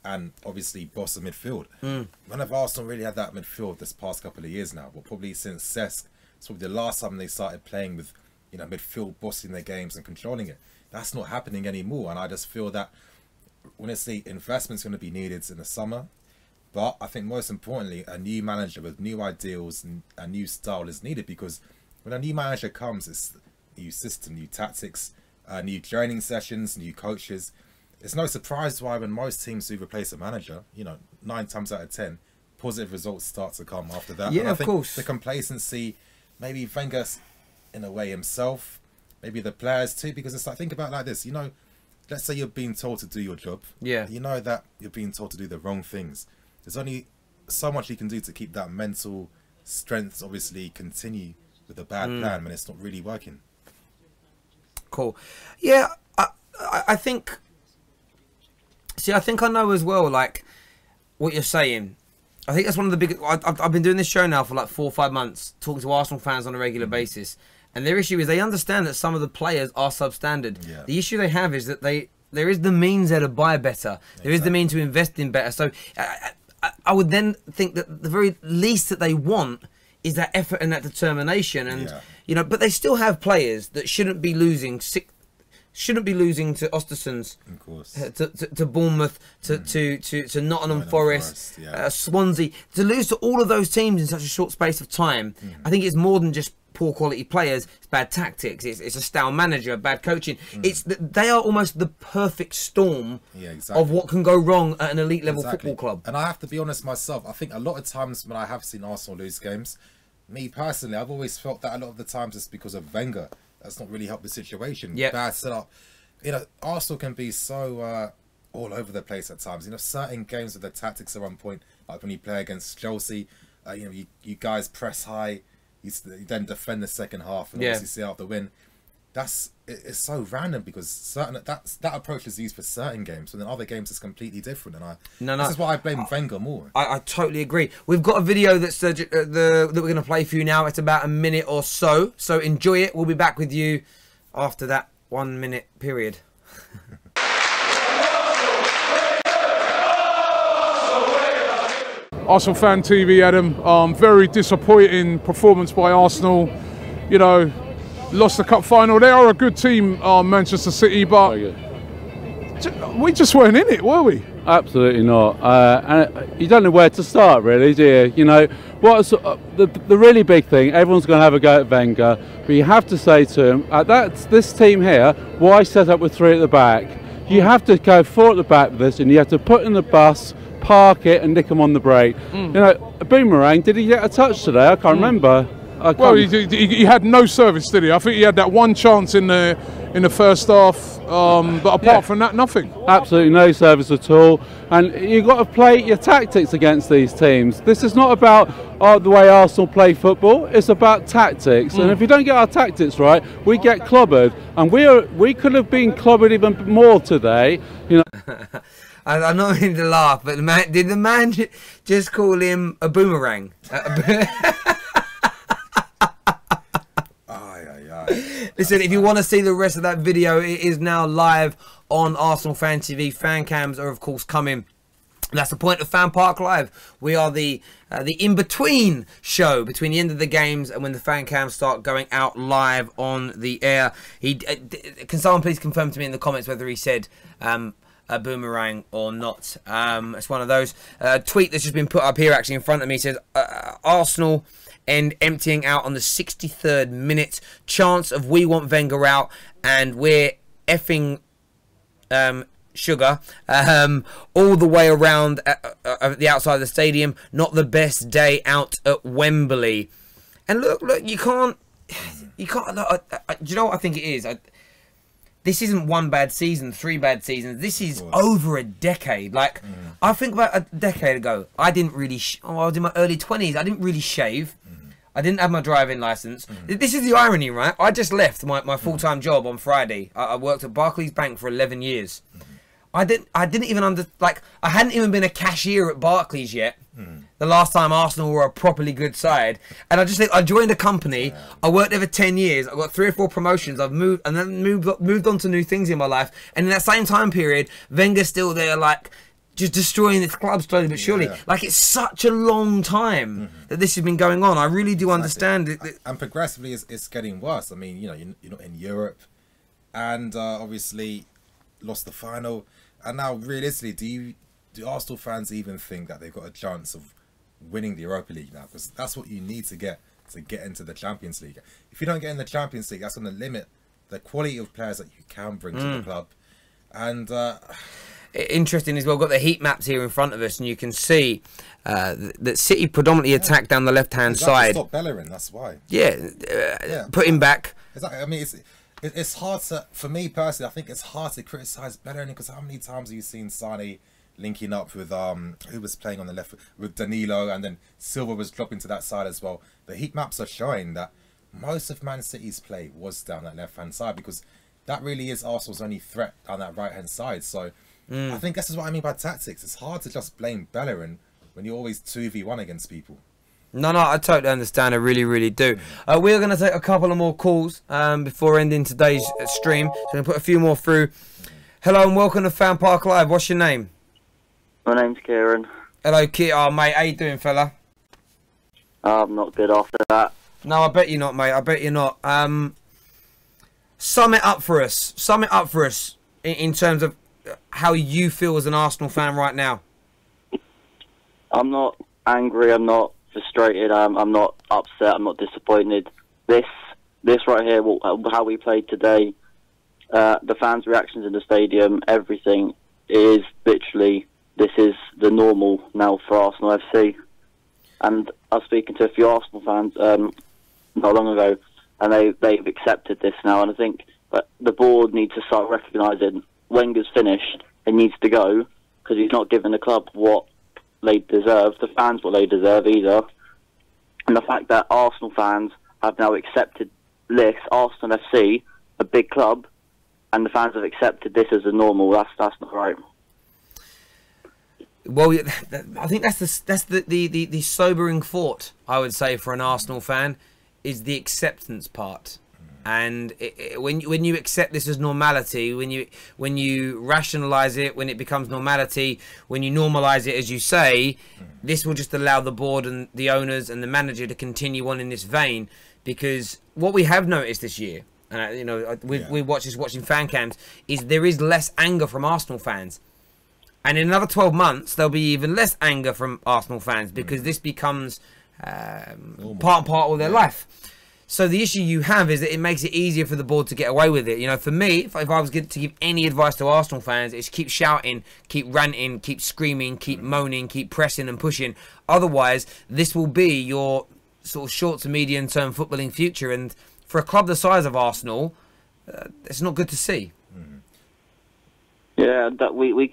and obviously boss the midfield. When have Arsenal really had that midfield this past couple of years now? Well, probably since Cesc. It's probably the last time they started playing with, you know, midfield bossing their games and controlling it. That's not happening anymore, and I just feel that honestly investment's going to be needed in the summer. But I think most importantly, a new manager with new ideals and a new style is needed, because when a new manager comes, it's new system, new tactics, new training sessions, new coaches. It's no surprise why when most teams do replace a manager, you know, 9 times out of 10, positive results start to come after that. Yeah, and I of think course. The complacency, maybe Wenger in a way himself, maybe the players too, because it's like, think about it like this, you know, let's say you're being told to do your job. Yeah. You know that you're being told to do the wrong things. There's only so much you can do to keep that mental strength, obviously, continue with a bad plan when it's not really working. Cool. Yeah, I think... See, I think I know as well, like, what you're saying. I think that's one of the biggest... I've been doing this show now for like 4 or 5 months, talking to Arsenal fans on a regular basis. And their issue is they understand that some of the players are substandard. Yeah. The issue they have is that there is the means there to buy better. There is the means to invest in better. So I would then think that the very least that they want is that effort and that determination. And you know, but they still have players that shouldn't be losing to Östersunds, of course, to Bournemouth, to Nottingham Forest, Swansea, to lose to all of those teams in such a short space of time. I think it's more than just poor quality players. It's bad tactics. It's a stale manager, bad coaching. They are almost the perfect storm of what can go wrong at an elite level football club. And I have to be honest myself, I think a lot of times when I have seen Arsenal lose games, me personally, I've always felt that a lot of the times it's because of Wenger. That's not really helped the situation. Bad setup. You know, Arsenal can be so all over the place at times. You know, certain games where the tactics are on point, like when you play against Chelsea, you know, you guys press high, you then defend the second half and obviously see out the win. It's so random, because that approach is used for certain games, and then other games is completely different. And this is why I blame Wenger more. I totally agree. We've got a video that's that we're going to play for you now. It's about a minute or so, so enjoy it. We'll be back with you after that 1 minute period. Arsenal Fan TV, Adam. Very disappointing performance by Arsenal. You know, lost the cup final. They are a good team, Manchester City, but we just weren't in it, were we? Absolutely not. And you don't know where to start, really, do you? You know, what's the really big thing? Everyone's going to have a go at Wenger, but you have to say to him, this team here, why set up with 3 at the back? You have to go 4 at the back with this, and you have to put in the bus, park it, and nick them on the break. You know, Boomerang, did he get a touch today? I can't remember. Well, he had no service, did he? I think he had that one chance in the in the first half, but apart from that, nothing. Absolutely no service at all. And you've got to play your tactics against these teams. This is not about the way Arsenal play football. It's about tactics. And if we don't get our tactics right, we get clobbered. And we could have been clobbered even more today. You know. I'm not meaning to laugh, but did the man just call him a boomerang? Listen, if you want to see the rest of that video, it is now live on Arsenal Fan TV. Fan cams are, of course, coming. That's the point of FanPark Live. We are the in-between show between the end of the games and when the fan cams start going out live on the air. Can someone please confirm to me in the comments whether he said a boomerang or not? It's one of those. Tweet that's just been put up here actually in front of me says Arsenal end emptying out on the 63rd minute. Chance of we want Wenger out and we're effing sugar all the way around the outside of the stadium. Not the best day out at Wembley. And look, you can't. Do you know what I think it is? This isn't one bad season, 3 bad seasons. This is over a decade. Like, I think about a decade ago, I didn't really... I was in my early 20s. I didn't really shave. I didn't have my driving license. This is the irony, right? I just left my full-time job on Friday. I worked at Barclays Bank for 11 years. I hadn't even been a cashier at Barclays yet. The last time Arsenal were a properly good side, and I just think I joined a company. I worked there for 10 years. I got 3 or 4 promotions. I've moved and then moved on to new things in my life. And in that same time period, Wenger's still there, like just destroying this club slowly but surely. Like, it's such a long time that this has been going on. I really do understand it. And progressively, it's getting worse. I mean, you know, you're not in Europe, and obviously lost the final. And now, realistically, do Arsenal fans even think that they've got a chance of winning the Europa League now? Because that's what you need to get into the Champions League. If you don't get in the Champions League, that's going to limit the quality of players that you can bring to the club. And interesting as well, we've got the heat maps here in front of us, and you can see that City predominantly attacked down the left-hand side. Stop Bellerin, that's why. Put him back. Exactly. I mean, it's hard to, for me personally, I think it's hard to criticise Bellerin, because how many times have you seen Sane linking up with who was playing on the left with Danilo, and then Silva was dropping to that side as well. The heat maps are showing that most of Man City's play was down that left hand side, because that really is Arsenal's only threat down that right hand side. So I think this is what I mean by tactics. It's hard to just blame Bellerin when you're always 2v1 against people. No, I totally understand. I really, really do. We're going to take a couple of more calls before ending today's stream. So I'm going to put a few more through. Hello and welcome to FanPark Live. What's your name? My name's Kieran. Hello, Kit. Oh, mate, how you doing, fella? I'm not good after that. No, I bet you're not, mate. I bet you're not. Sum it up for us. Sum it up for us in terms of how you feel as an Arsenal fan right now. I'm not angry. I'm not frustrated. I'm not upset. I'm not disappointed. This right here, how we played today, the fans' reactions in the stadium, everything is literally... This is the normal now for Arsenal FC. And I was speaking to a few Arsenal fans not long ago, and they've accepted this now. And I think that the board needs to start recognising Wenger's finished. He needs to go, because he's not giving the club what they deserve, the fans what they deserve either. And the fact that Arsenal fans have now accepted this, Arsenal FC, a big club, and the fans have accepted this as a normal, that's not right. Well, I think that's the sobering thought, I would say, for an Arsenal fan, is the acceptance part. And when you accept this as normality, when you rationalise it, when it becomes normality, when you normalise it, as you say, this will just allow the board and the owners and the manager to continue on in this vein. Because what we have noticed this year, you know, we watching fan cams, is there is less anger from Arsenal fans. And in another 12 months, there'll be even less anger from Arsenal fans, because this becomes part and part of their life. So the issue you have is that it makes it easier for the board to get away with it. You know, for me, if I was going to give any advice to Arsenal fans, it's keep shouting, keep ranting, keep screaming, keep moaning, keep pressing and pushing. Otherwise, this will be your sort of short to medium term footballing future. And for a club the size of Arsenal, it's not good to see. Yeah, that we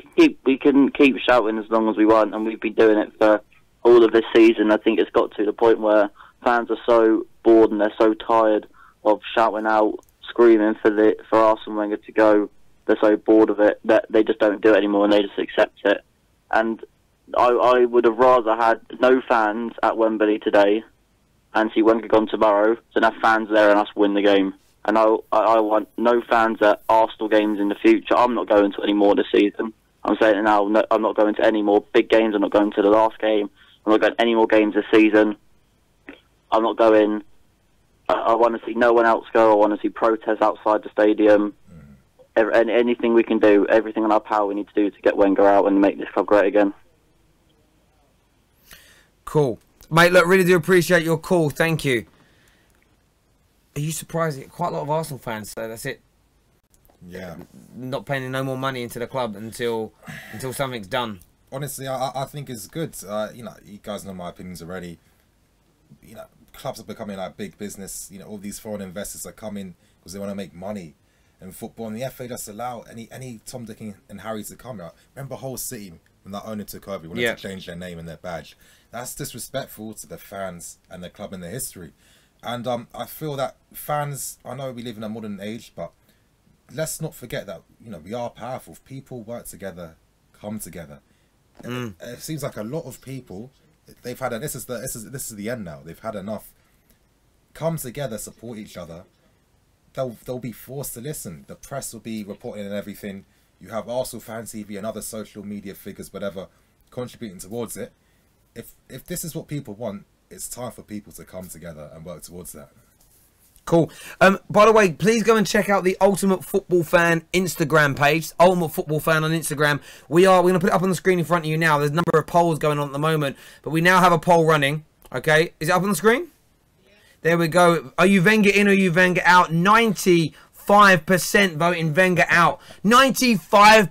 can keep shouting as long as we want, and we've been doing it for all of this season. I think it's got to the point where fans are so bored and they're so tired of shouting out, screaming for Arsene Wenger to go. They're so bored of it that they just don't do it anymore and they just accept it. And I would have rather had no fans at Wembley today and see Wenger gone tomorrow than have fans there and us win the game. And I want no fans at Arsenal games in the future. I'm not going to any more this season. I'm saying it now. No, I'm not going to any more big games. I'm not going to the last game. I'm not going to any more games this season. I'm not going. I want to see no one else go. I want to see protests outside the stadium. Anything we can do, everything in our power we need to do to get Wenger out and make this club great again. Cool. Mate, look, really do appreciate your call. Thank you. Are you surprised? Quite a lot of Arsenal fans, so that's it. Yeah. Not paying no more money into the club until something's done. Honestly, I think it's good. You know, you guys know my opinions already. You know, clubs are becoming like big business. You know, all these foreign investors are coming because they want to make money in football. And the FA just allow any Tom, Dick and Harry to come out. Remember Hull City when that owner took over, wanted to change their name and their badge. That's disrespectful to the fans and the club and their history. And I feel that fans, I know we live in a modern age, but let's not forget that, you know, we are powerful. If people work together, come together. It seems like a lot of people, they've had this is the end now. They've had enough. Come together, support each other. They'll be forced to listen. The press will be reporting and everything. You have Arsenal Fan TV and other social media figures, whatever, contributing towards it. If this is what people want, it's time for people to come together and work towards that. Cool. By the way, please go and check out the Ultimate Football Fan Instagram page. Ultimate Football Fan on Instagram. We're going to put it up on the screen in front of you now. There's a number of polls going on at the moment, but we now have a poll running. Okay, is it up on the screen? Yeah. There we go. Are you Wenger in or are you Wenger out? 95% voting Wenger out. 95%. Wow.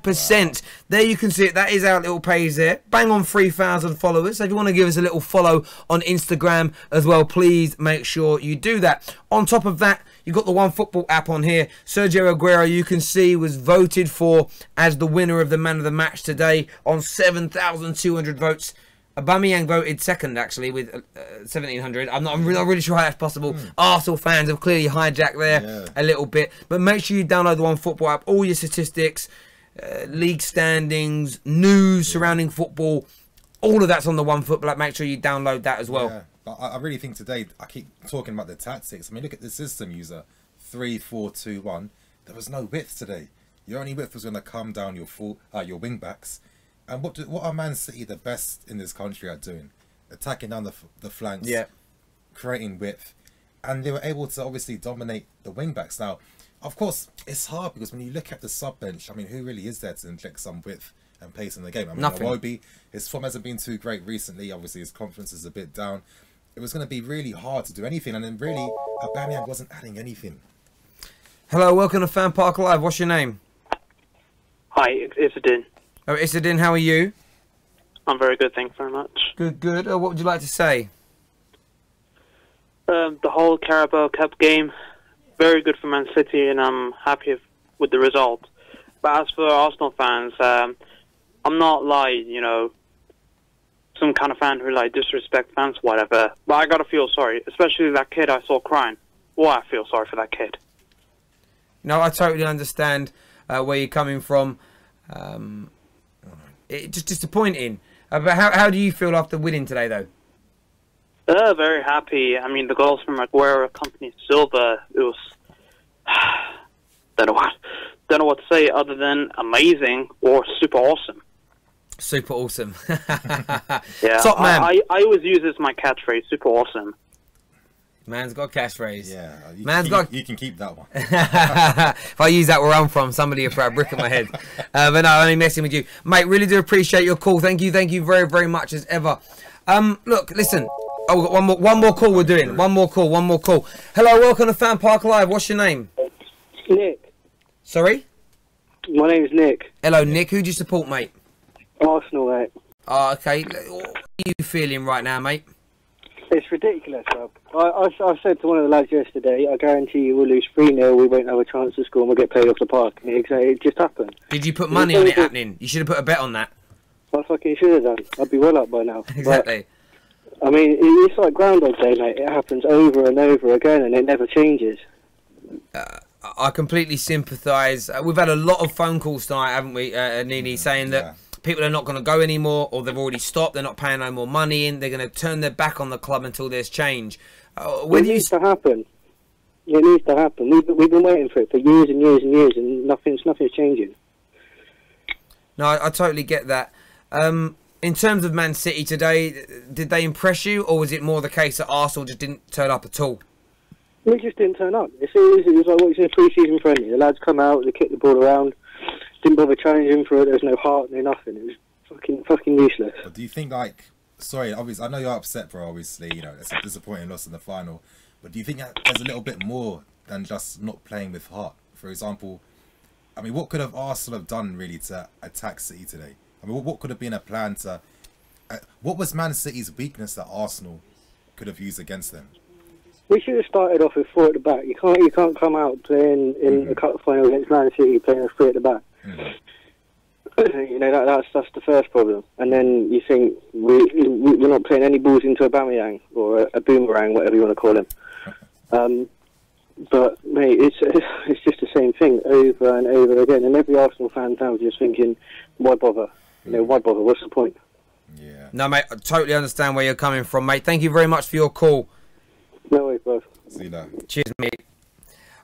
There you can see it. That is our little page there. Bang on 3,000 followers. So if you want to give us a little follow on Instagram as well, please make sure you do that. On top of that, you've got the OneFootball app on here. Sergio Aguero, you can see, was voted for as the winner of the man of the match today on 7,200 votes. Aubameyang voted second, actually, with 1,700. I'm not really sure how that's possible. Arsenal fans have clearly hijacked there a little bit. But make sure you download the OneFootball app. All your statistics, league standings, news surrounding football, all of that's on the OneFootball app. Make sure you download that as well. Yeah. But I really think today, I keep talking about the tactics. I mean, look at the system user, 3-4-2-1. There was no width today. Your only width was going to come down your wing backs. And what are Man City the best in this country at doing? Attacking down the flanks, creating width. And they were able to obviously dominate the wing-backs. Now, of course, it's hard because when you look at the sub-bench, I mean, who really is there to inject some width and pace in the game? I mean, Robbie, his form hasn't been too great recently. Obviously, his confidence is a bit down. It was going to be really hard to do anything. And then really, Aubameyang wasn't adding anything. Hello, welcome to FanPark Live. What's your name? Hi, it's Isadin. Oh, Isadin, how are you? I'm very good, thanks very much. Good, good. What would you like to say? The whole Carabao Cup game, very good for Man City, and I'm happy with the result. But as for Arsenal fans, I'm not like, you know, some kind of fan who like disrespect fans, whatever. But I gotta feel sorry, especially that kid I saw crying. Well, I feel sorry for that kid. No, I totally understand where you're coming from. It's just disappointing. But how do you feel after winning today, though? Very happy. I mean, the goals from Aguero accompanied Silva. It was don't know what to say other than amazing or super awesome. Super awesome. Yeah, top man. I always use this as my catchphrase. Super awesome. Man's got a catchphrase. Yeah, you can keep that one. If I use that where I'm from, somebody will throw a brick at my head. But no, I'm only messing with you. Mate, really do appreciate your call. Thank you very, very much as ever. Look, listen. Oh, we've got one more call we're doing. One more call. Hello, welcome to FanPark Live. What's your name? Nick. Sorry? My name's Nick. Hello, Nick. Who do you support, mate? Arsenal, mate. Oh, okay. What are you feeling right now, mate? It's ridiculous, Rob. I said to one of the lads yesterday, I guarantee you we'll lose 3-0, we won't have a chance to score and we'll get played off the park. And it just happened. Did you put money on it happening? You should have put a bet on that. I fucking should have done. I'd be well up by now. Exactly. But, I mean, it's like Groundhog Day, mate. It happens over and over again and it never changes. I completely sympathise. We've had a lot of phone calls tonight, haven't we, Nini, saying that people are not going to go anymore, or they've already stopped, they're not paying no more money in, they're going to turn their back on the club until there's change. It needs to happen. It needs to happen. We've been waiting for it for years and years and years, and nothing's changing. No, I totally get that. In terms of Man City today, did they impress you, or was it more the case that Arsenal just didn't turn up at all? We just didn't turn up. It was like watching a pre-season friendly. The lads come out, they kick the ball around, didn't bother challenging for it. There was no heart, no nothing. It was fucking useless. But do you think, like, sorry, obviously, I know you're upset, bro. Obviously, you know it's a disappointing loss in the final. But do you think that there's a little bit more than just not playing with heart? For example, I mean, what could have Arsenal have done really to attack City today? I mean, what could have been a plan to? What was Man City's weakness that Arsenal could have used against them? We should have started off with 4 at the back. You can't come out playing in a cup final against Man City playing with 3 at the back. You know that's the first problem. And then you think we're not playing any balls into a Aubameyang or a boomerang, whatever you want to call him. But mate, it's just the same thing over and over again. And every Arsenal fan now is just thinking, why bother? You know, why bother? What's the point? Yeah. No, mate, I totally understand where you're coming from, mate. Thank you very much for your call. No worries, bro. See you later. Cheers, mate.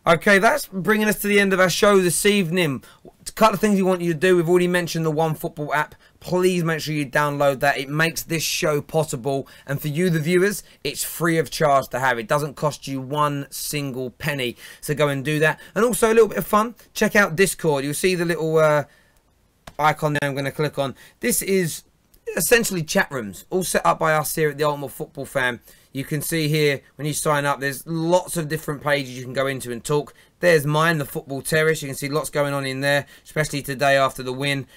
Okay, that's bringing us to the end of our show this evening. A couple of things we want you to do. We've already mentioned the OneFootball app. Please make sure you download that. It makes this show possible. And for you, the viewers, it's free of charge to have. It doesn't cost you one single penny. So go and do that. And also a little bit of fun. Check out Discord. You'll see the little icon there I'm going to click on. This is essentially chat rooms, all set up by us here at the Ultimate Football Fan. You can see here when you sign up, there's lots of different pages you can go into and talk. There's mine, the Football Terrace. You can see lots going on in there, especially today after the win.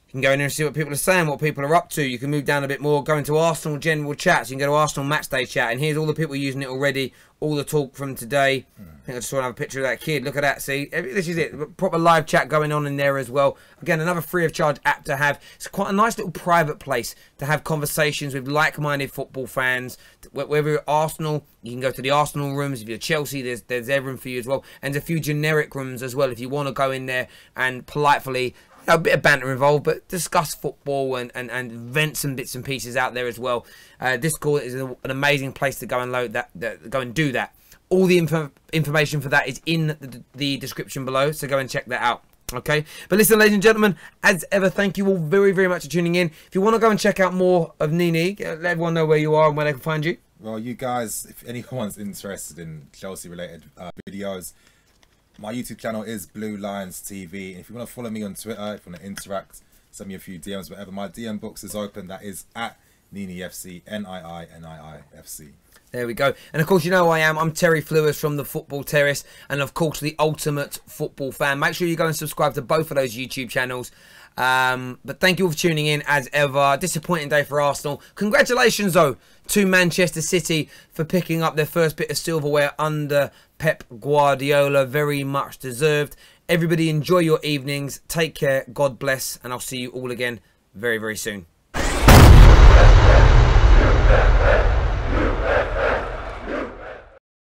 You can go in there and see what people are saying, what people are up to. You can move down a bit more, go into Arsenal general chats. You can go to Arsenal Matchday chat, and here's all the people using it already, all the talk from today. I think I just want to have a picture of that kid. Look at that, see? This is it. Proper live chat going on in there as well. Again, another free of charge app to have. It's quite a nice little private place to have conversations with like-minded football fans. Whether you're Arsenal, you can go to the Arsenal rooms. If you're Chelsea, there's everything for you as well. And there's a few generic rooms as well if you want to go in there and politely, a bit of banter involved, but discuss football and vent some bits and pieces out there as well. Discord is an amazing place to go and load that, go and do that. All the information for that is in the description below, so go and check that out. Okay, but listen, ladies and gentlemen, as ever, thank you all very, very much for tuning in. If you want to go and check out more of Nini, let everyone know where you are and where they can find you. Well, you guys, if anyone's interested in Chelsea-related videos, my YouTube channel is Blue Lions TV. And if you want to follow me on Twitter, if you want to interact, send me a few DMs, whatever. My DM box is open. That is at NiniFC, NIINIIFC. There we go. And of course, you know who I am. I'm Terry Flewers from the Football Terrace, and of course, the Ultimate Football Fan. Make sure you go and subscribe to both of those YouTube channels. But thank you all for tuning in as ever. Disappointing day for Arsenal. Congratulations, though, to Manchester City for picking up their first bit of silverware under Pep Guardiola. Very much deserved. Everybody enjoy your evenings. Take care. God bless. And I'll see you all again very, very soon.